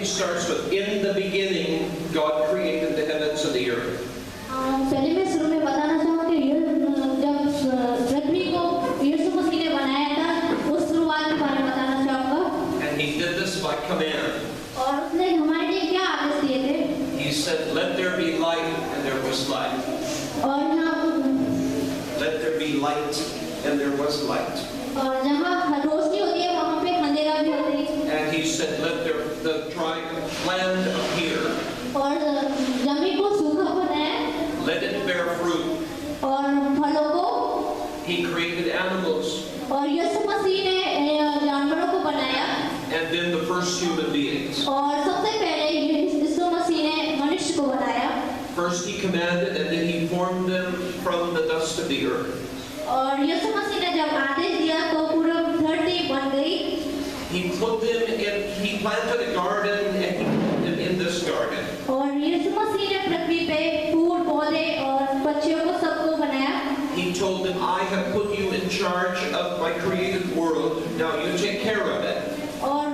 starts with, in the beginning, God created the heavens and the earth. पहले मैं शुरू में बताना चाहूँगा कि जब पृथ्वी को यीशु मसीह ने बनाया था, उस शुरुआत के बारे में बताना चाहूँगा। And He did this by command. और उसने हमारे लिए क्या आदेश दिए थे? He said, "Let there be light," and there was light. और यहाँ Let there be light, and there was light. और जहाँ रोशनी होती है, वहाँ पे अंधेरा भी होता है। And He said, "Let the dry land appear." और जमीन को सूखा बनाया। Let it bear fruit. और फलों को। He created animals. और यीशु मसीह ने जानवरों को बनाया। And then the first human beings. और सबसे पहले यीशु मसीह ने मनुष्य को बनाया। First He commanded, and then He formed them from the dust of the earth. और यीशु मसीह ने जब आदेश दिया तो पूरा धरती बन गई। He put them in. He planted a garden, and He put them in this garden. और यीशु मसीह ने पृथ्वी पे फूल पौधे और पक्षियों को सबको बनाया। He told them, "I have put you in charge of my created world. Now you take care of it." और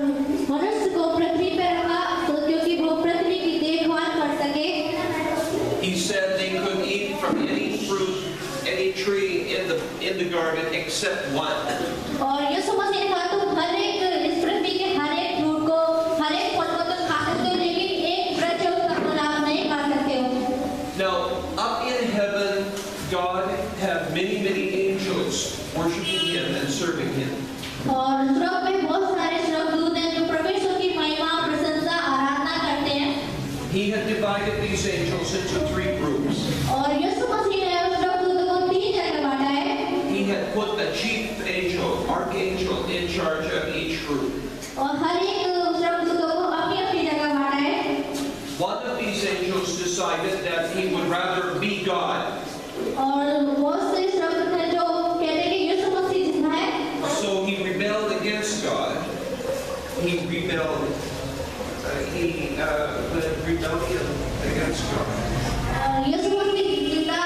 मनुष्य को पृथ्वी पे रखा तो क्योंकि वो पृथ्वी की देखभाल कर सके। He said they could eat from any fruit, any tree in the garden except one. और यीशु मसीह ने कहा तुम हर एक इस पृथ्वी के हर एक फ्रूट को, हर एक फल को तुम खा सकते हो, लेकिन एक वृक्ष का लाभ नहीं खा सकते हो। Now, up in heaven, God had many, many angels worshiping Him and serving Him. और स्वर्ग में बहुत सारे स्वर्गदूत हैं जो परमेश्वर की महिमा, प्रशंसा, आराधना करते हैं। He had divided these angels into 3 groups. और यीशु मसीह ने स्वर्गदूतों को 3 जगह बांटा है। He had put the chief angel, archangel, in charge of each group. और हर एक स्वर्गदूतों को अपनी-अपनी जगह बांटा है। One of these angels decided that he would rather be God. और बहुत से स्वर्गदूत हैं जो कहते हैं कि यीशु मसीह जितना है। So he rebelled against God. He rebelled. Rebellion against God. यीशु मसीह जितना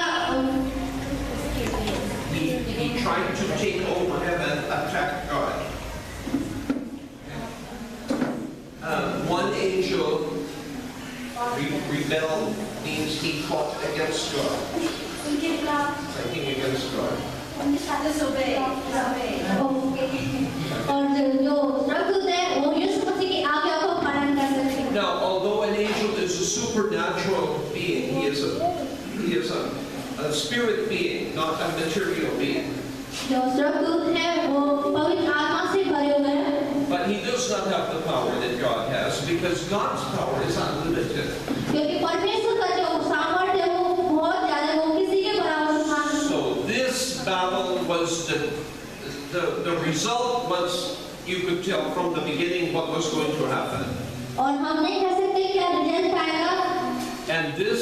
He tried to take over heaven, attack God. One angel rebelled means he fought against God. Fighting against God. और जो स्वर्गदूत है वो यीशु मसीह की आज्ञा को पालन कर सकते हैं। Now, although an angel is a supernatural being, he is a spirit being, not a material being. जो स्वर्गदूत है वो पवित्र आत्मा से भरे हुए हैं। But he does not have the power that God has, because God's power is unlimited. क्योंकि परमेश्वर का जो सामर्थ्य है वो बहुत ज़्यादा है, वो किसी के बराबर नहीं। So this battle was the result was, you could tell from the beginning what was going to happen. और हम नहीं कह सकते क्या रिजल्ट आएगा। And this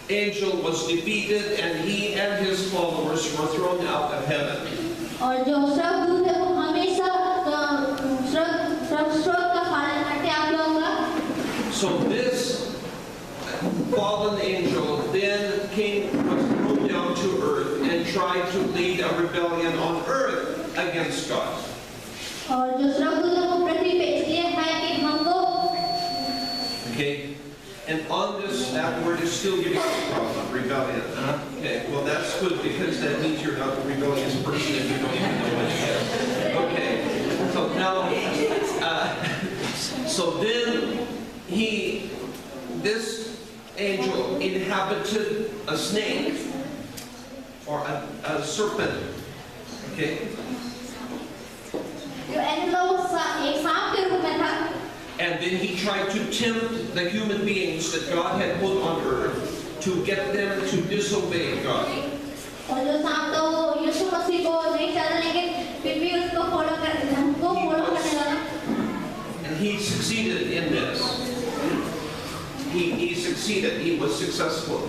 angel was defeated, and he and his followers were thrown out of heaven. और जो स्वर्गदूत है वो हमेशा स्वर्ग का पालन करते आज्ञाओं का। So this fallen angel then was thrown down to earth and tried to lead a rebellion on earth against God. और जो स्वर्गदूत है वो पृथ्वी पे इसलिए है कि हमको। Okay, and on this, that word is still giving us a problem, rebellion. Okay, well that's good, because that means you're not a rebellious person if you don't even know what it is. Okay, so now, so then this angel inhabited a snake or a serpent. Okay. जो angle एक सांप के रूप में था। And then he tried to tempt the human beings that God had put on earth to get them to disobey God. और जो सांप था वो यीशु मसीह को नहीं चाहता, लेकिन फिर भी उसको फॉलो करने लगा। And he succeeded in this. He succeeded. He was successful.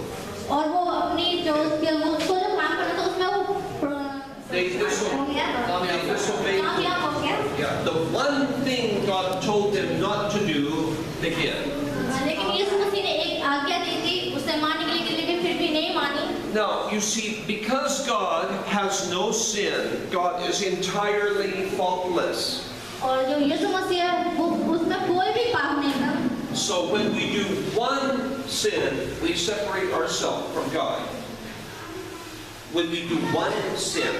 और वो अपनी जो उसको जो काम करना था उसमें वो They disobeyed. Yeah, the one thing God told them not to do, they did. लेकिन यीशु मसीह ने एक आज्ञा दी थी उसे मानने के लिए, लेकिन फिर भी नहीं मानी। Now, you see, because God has no sin, God is entirely faultless. और जो यीशु मसीह है वो उसमें कोई भी पाप नहीं था। So when we do one sin, we separate ourselves from God. When we do one sin,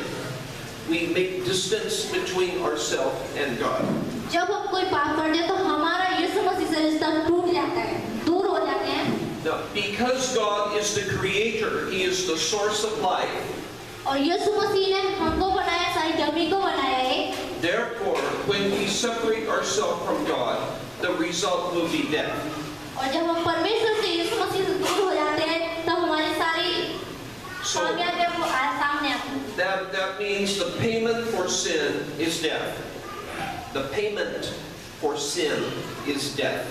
we make distance between ourselves and God. जब हम कोई पाप करते हैं तो हमारा यीशु मसीह से रिश्ता टूट जाता है, दूर हो जाते हैं। Now, because God is the creator, He is the source of life. और यीशु मसीह ने हमको बनाया, सारी जगह को बनाया है। Therefore, when we separate ourselves from God, the result will be death. और जब हम परमेश्वर से यीशु मसीह से दूर हो जाते हैं, तब हमारी सारी कामयाबियां वो सामने आती हैं। That means the payment for sin is death. The payment for sin is death.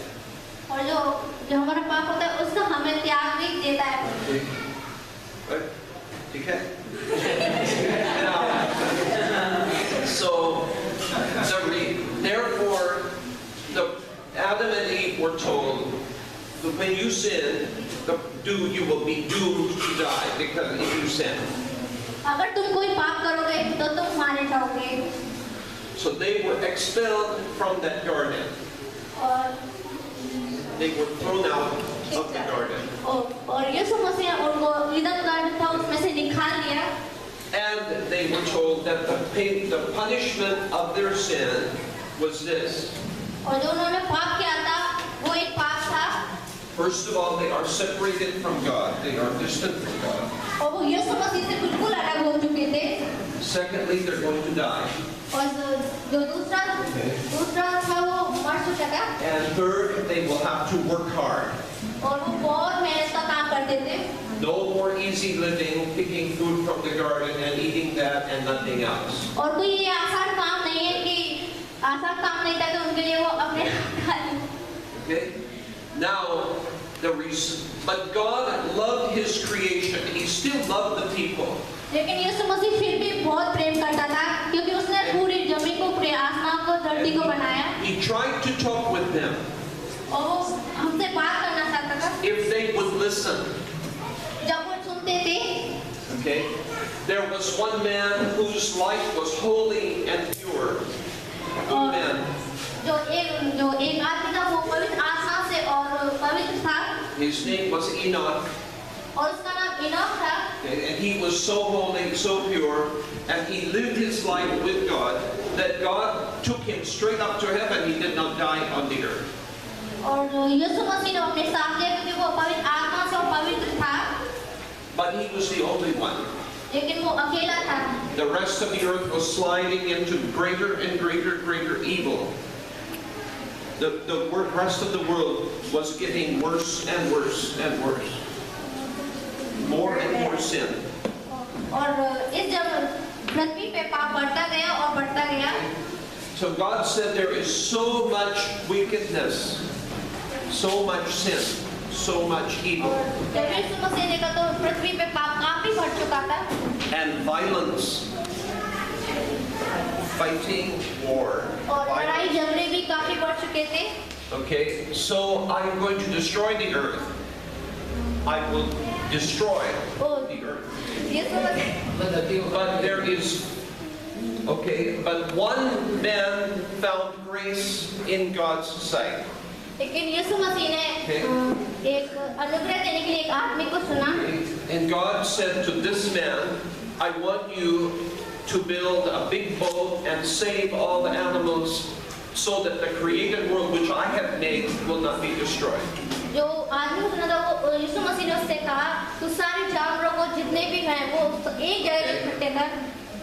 और जो हमारा पाप होता है, उसका हमें त्याग भी देता है। Okay? So, therefore, Adam and Eve were told that when you sin, you will be doomed to die because if you sin. अगर तुम कोई पाप करोगे तो तुम मारे जाओगे। So they were expelled from that garden. और They were thrown out of the garden. और यीशु मसीह उनको ईदन गार्डन था उसमें से निकाल दिया। And they were told that the punishment of their sin was this. और जो उन्होंने पाप किया था वो एक पाप था। First of all, they are separated from God. They are distant from God. और वो यीशु मसीह से बिल्कुल अलग हो चुके थे। Secondly, they're going to die. और जो दूसरा था वो मर चुका था। And third, they will have to work hard. और वो बहुत मेहनत का काम करते थे। No more easy living, picking food from the garden and eating that and nothing else. और कोई ये आसान काम नहीं है कि आसान काम नहीं था कि उनके लिए वो अपने Okay? Now, but God loved His creation. He still loved the people. लेकिन यीशु मसीह फिर भी बहुत प्रेम करता था क्योंकि उसने पूरी जमीन को, पूरे आसमान को, धरती को बनाया। He tried to talk with them. और वो हमसे बात करना चाहता था। If they would listen. जब वो सुनते थे। Okay? There was one man whose life was holy and pure. Good man. जो एक आदमी था वो पवित्र आत्मा से और पवित्र था। His name was Enoch. और उसका नाम इनोक था। And he was so holy, so pure, and he lived his life with God, that God took him straight up to heaven. He did not die on the earth. और यीशु मसीह ने अपने साथ लिया क्योंकि वो पवित्र आत्मा से पवित्र था। But he was the only one. लेकिन वो अकेला था। The rest of the earth was sliding into greater and greater evil. The rest of the world was getting worse and worse and worse. More and more sin. और इस जब पृथ्वी पे पाप बढ़ता गया और बढ़ता गया। So God said there is so much wickedness, so much sin, so much evil. जब यीशु मसीह ने कहा तो पृथ्वी पे पाप काफी बढ़ चुका था। And violence, fighting, war. और लड़ाई झगड़े भी काफी बढ़ चुके थे। Okay, so I'm going to destroy the earth. I will destroy the earth. But there is, okay, but one man found grace in God's sight. लेकिन यीशु मसीह ने एक अनुग्रह देने के लिए एक आदमी को सुना। And God said to this man, I want you to build a big boat and save all the animals so that the created world which I have made will not be destroyed. जो आदमी को सुना था वो यीशु मसीह ने उससे कहा तू सारे जानवरों को जितने भी हैं वो एक जगह इकट्ठे कर।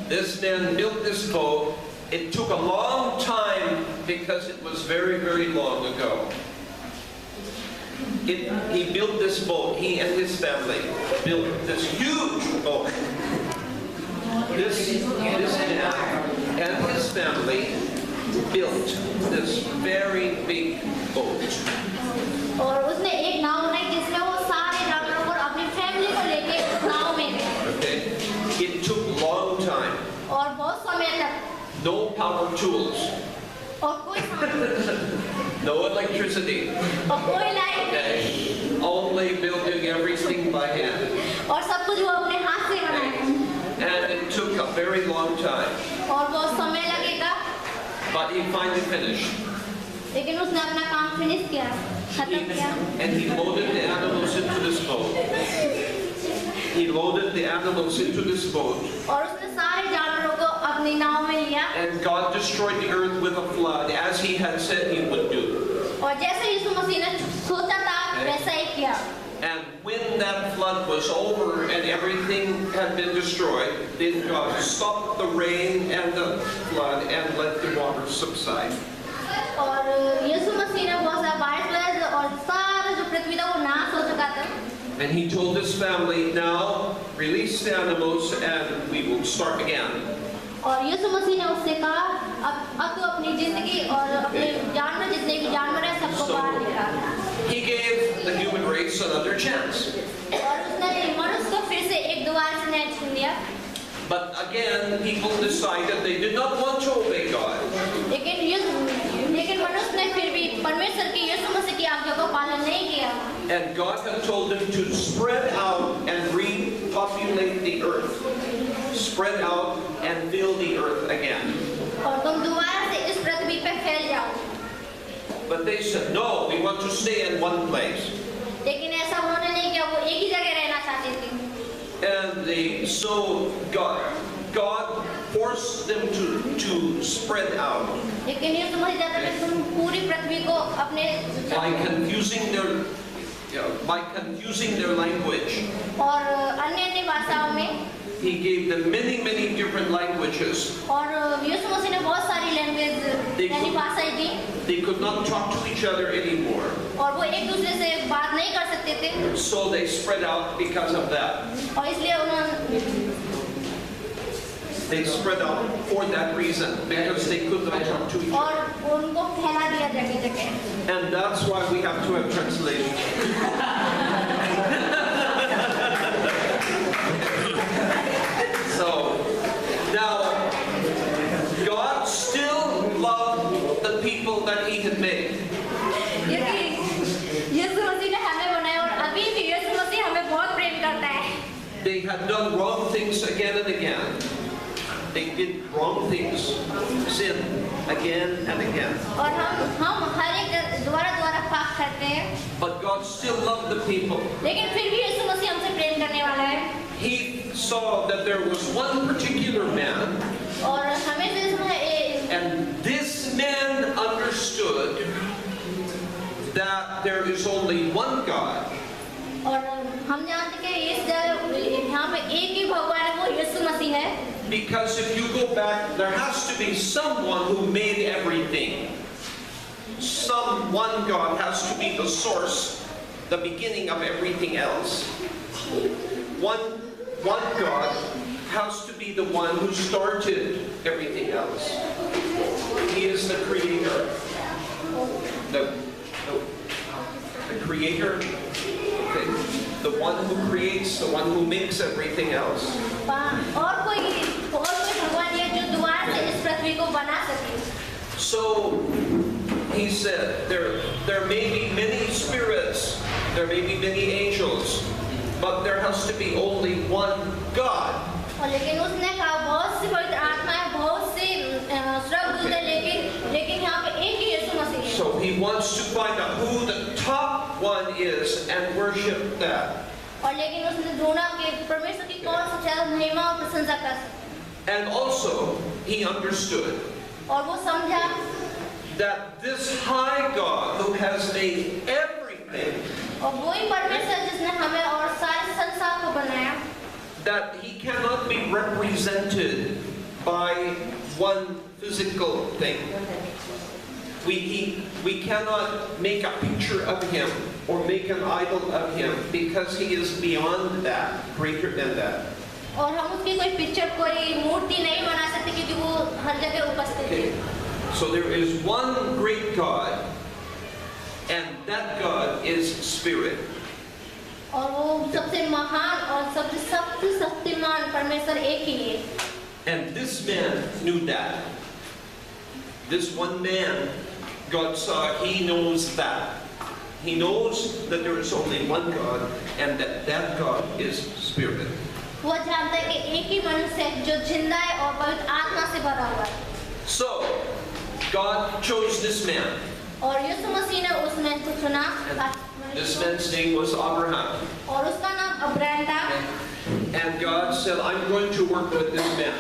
This man built this boat. It took a long time because it was very, very long ago. He built this boat. He and his family built this huge boat. This man and his family built this very big boat. और उसने एक नाव बनाई जिसमें वो सारे जानवरों को अपनी फैमिली को लेके उस नाव में गए। Okay, it took a long time. और बहुत समय तक। No power tools. और कोई No electricity. और कोई light Okay, only building everything by hand. और सब कुछ वो अपने हाथ से बनाया। And it took a very long time. और बहुत समय लगेगा। But he finally finished. लेकिन उसने अपना अपना काम फिनिश किया, खत्म किया। And he loaded the animals into this boat. He loaded the animals into this boat. और उसने सारे जानवरों को अपनी नाव में लिया। And God destroyed the earth with a flood, as He had said He would do. और जैसे यीशु मसीह ने सोचा था वैसा ही किया। And when that flood was over and everything had been destroyed, then God stopped the rain and the flood and let the water subside. और यीशु मसीह ने बहुत सारा बारिश हुआ और सारा जो पृथ्वी था वो नाश हो चुका था। And He told His family, now release the animals and we will start again. और यीशु मसीह ने उससे कहा अब तू अपनी जिंदगी और अपने जानवर जितने भी जानवर हैं सबको बाहर निकाल। He gave the human race another chance. और उसने मनुष्य को फिर से एक दोबारा से नया चुन लिया। But again, people decided they did not want to obey God. लेकिन मनुष्य ने फिर भी परमेश्वर की यीशु मसीह की आज्ञा को पालन नहीं किया। And God had told them to spread out and repopulate the earth. Spread out and fill the earth again. और तुम दोबारा से इस पृथ्वी पे फैल जाओ। But they said, no, we want to stay in one place. लेकिन ऐसा उन्होंने नहीं किया, वो एक ही जगह रहना चाहते थे। And so God forced them to spread out. लेकिन यीशु मसीह चाहते थे तुम पूरी पृथ्वी को अपने by confusing their language. और अन्य भाषाओं में He gave them many different languages. और यीशु मसीह ने बहुत सारी लैंग्वेज यानी भाषाएं दी। They could not talk to each other anymore. और वो एक दूसरे से बात नहीं कर सकते थे। So they spread out because of that. और इसलिए उन्होंने They spread out for that reason, because they could not talk to each और other. उनको फैला दिया जगह-जगह। And that's why we have to have translation. So now God still loved the people that He had made. क्योंकि यीशु मसीह ने हमें बनाया और अभी भी यीशु मसीह हमें बहुत प्रेम करता है। They had done wrong things again and again. They did wrong things, sin again and again. और हम हर एक दोबारा पाप करते हैं। But God still loved the people. लेकिन फिर भी यीशु मसीह हमसे प्रेम करने वाला है। He saw that there was one particular man, और हमें से इसमें and this man understood that there is only one God. और हम जानते हैं कि इस जगह यहाँ पे एक ही भगवान है, वो यीशु मसीह है। Because if you go back, there has to be someone who made everything. One God has to be the source, the beginning of everything else. One God has to be the one who started everything else. He is the creator. The creator. Okay. The one who creates, the one who makes everything else. और कोई भगवान है जो दोबारा से इस पृथ्वी को बना सके। So he said, there may be many spirits, there may be many angels, but there has to be only one God. और लेकिन उसने कहा बहुत सी पवित्र आत्माएं, बहुत सी स्वर्गदूत हैं, लेकिन यहाँ पे एक ही यीशु मसीह है। So he wants to find out who the top one is and worship that. और लेकिन उसने ढूंढा कि परमेश्वर की कौन सी ज्यादा महिमा और प्रशंसा कर सकती। And also he understood और वो समझा that this high God who has made everything, और वही परमेश्वर जिसने हमें और सारे संसार को बनाया, that he cannot be represented by one physical thing. We cannot make a picture of him or make an idol of him because he is beyond that, greater than that. और हम उसकी कोई पिक्चर, कोई मूर्ति नहीं बना सकते क्योंकि वो हर जगह उपस्थित है। So there is one great God, and that God is spirit. और वो सबसे महान और सबसे शक्तिमान परमेश्वर एक ही है। And this man knew that. This one man, God saw, he knows that. He knows that there is only one God, and that God is spirit. वो जानता है कि एक ही मनुष्य है जो जिंदा है और पवित्र आत्मा से भरा हुआ है। So God chose this man. और यीशु मसीह ने उस मैन को चुना This man's name was Abraham. और उसका नाम अब्राहम था And God said, I'm going to work with this man.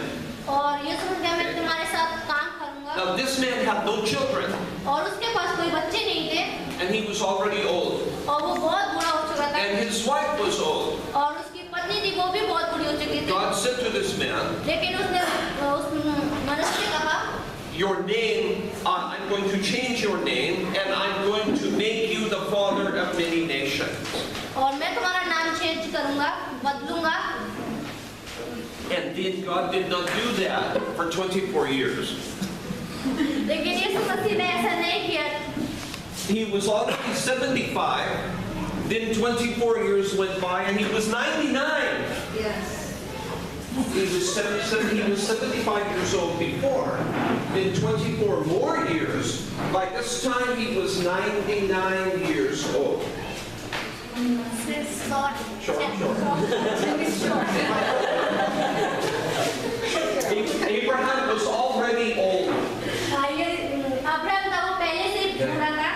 और यीशु ने कहा मैं तुम्हारे साथ काम करूंगा Now this man had no children, और उसके पास कोई बच्चे नहीं थे and he was already old. और वो बहुत बूढ़ा हो चुका था And his wife was old. और उसकी पत्नी थी वो भी बहुत बूढ़ी हो चुकी थी God said to this man, लेकिन उसने उस मनुष्य ने कहा your name, I'm going to change your name, and I'm going to make you the father of many nations. और मैं तुम्हारा नाम चेंज करूंगा बदलूंगा And then God did not do that for 24 years. लेकिन यीशु मसीह ने ऐसा नहीं किया He was already 75. Then 24 years went by, and he was 99. yes He was 75 years old before. In 24 more years, by this time he was 99 years old. Short. Abraham was already old. Abraham था वो पहले से बूढ़ा था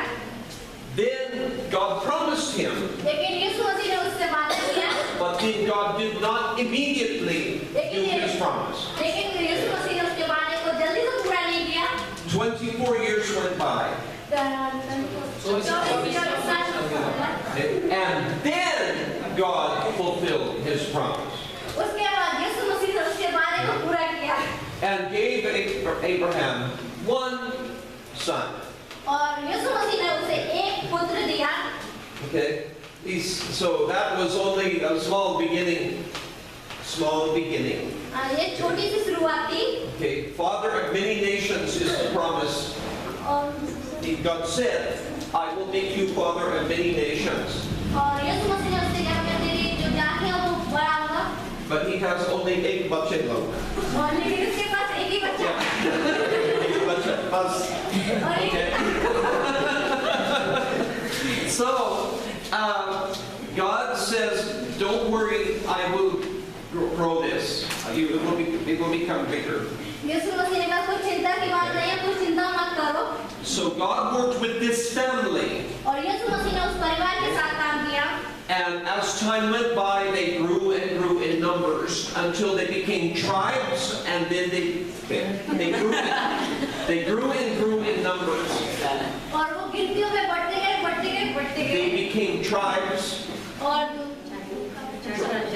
Then God promised him, लेकिन यीशु मसीह ने उससे वादा किया but then God did not immediately do his promise. लेकिन यीशु मसीह ने उसके वादे को जल्दी से पूरा नहीं किया 24 years went by. And then God fulfilled his promise उसके बाद यीशु मसीह ने उसके वादे को पूरा किया and gave Abraham one son. और यीशु मसीह ने उसे एक पुत्र दिया Okay? So that was only a small beginning. Small beginning. ये छोटी सी शुरुआत थी Okay? Father of many nations is the promise. और God said, I will make you father of many nations. और यीशु मसीह ने उससे कहा मैं तेरी जो जाति है वो बढ़ाऊंगा But he has only 8 buchet loaf. और लेकिन उसके पास एक ही बच्चा और एक Okay. So, God says, don't worry, I will grow this. It will become bigger. यीशु मसीह ने कहा कोई चिंता की बात नहीं है कोई चिंता मत करो So God worked with this family. और यीशु मसीह ने उस परिवार के साथ काम किया And as time went by, they grew and grew in numbers until they became tribes, and then they grew and grew in numbers. और वो गिनतियों में बढ़ते गए They became tribes, और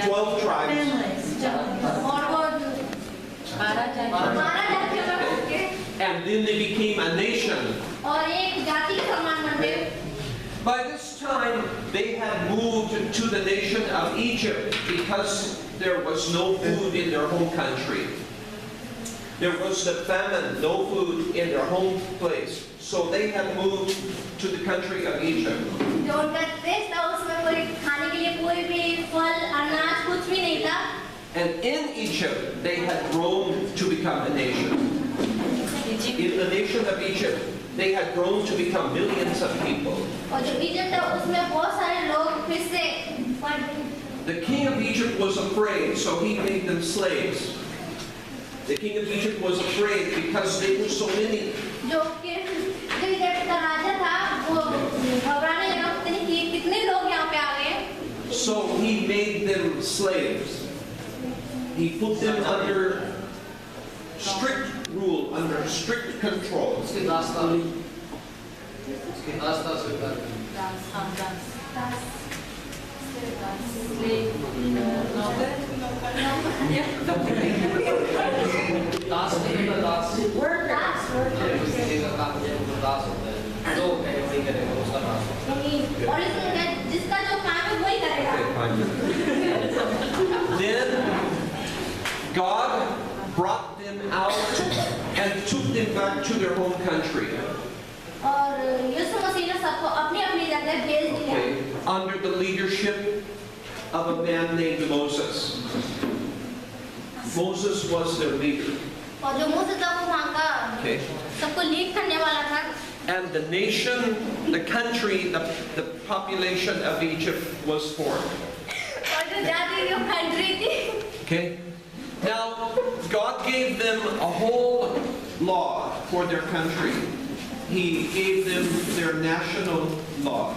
12 tribes. और वो 12 जातियों में बढ़ गए And then they became a nation. और एक जाति के समान बन गए By this time, they had moved to the nation of Egypt because there was no food in their home country. There was the famine, no food in their home place. So they had moved to the country of Egypt. जो उनका देश था उसमें कोई खाने के लिए कोई भी फल अनाज कुछ भी नहीं था And in Egypt, they had grown to become a nation. In the nation of Egypt, they had grown to become millions of people. और जो इजिप्ट था उसमें बहुत सारे लोग फिर से The king of Egypt was afraid, so he made them slaves. The king of Egypt was afraid because they were so many. जो इजिप्ट का राजा था वो घबराने लगा कि कितने लोग यहाँ पे आ गए So he made them slaves. He put them under strict rule, under strict control. और जिसका जो काम है वही करेगा Then God brought them out and took them back to their home country. और यीशु मसीह ने सबको अपनी अपनी जगह भेज दिया Okay, under the leadership of a man named Moses. Moses was their leader. और जो मूसा था वो वहाँ का Okay. सबको लीड करने वाला था And the nation, the country, the population of Egypt was formed. और जो जाति जो कंट्री थी Okay? Now, God gave them a whole law for their country. he gave them their national law.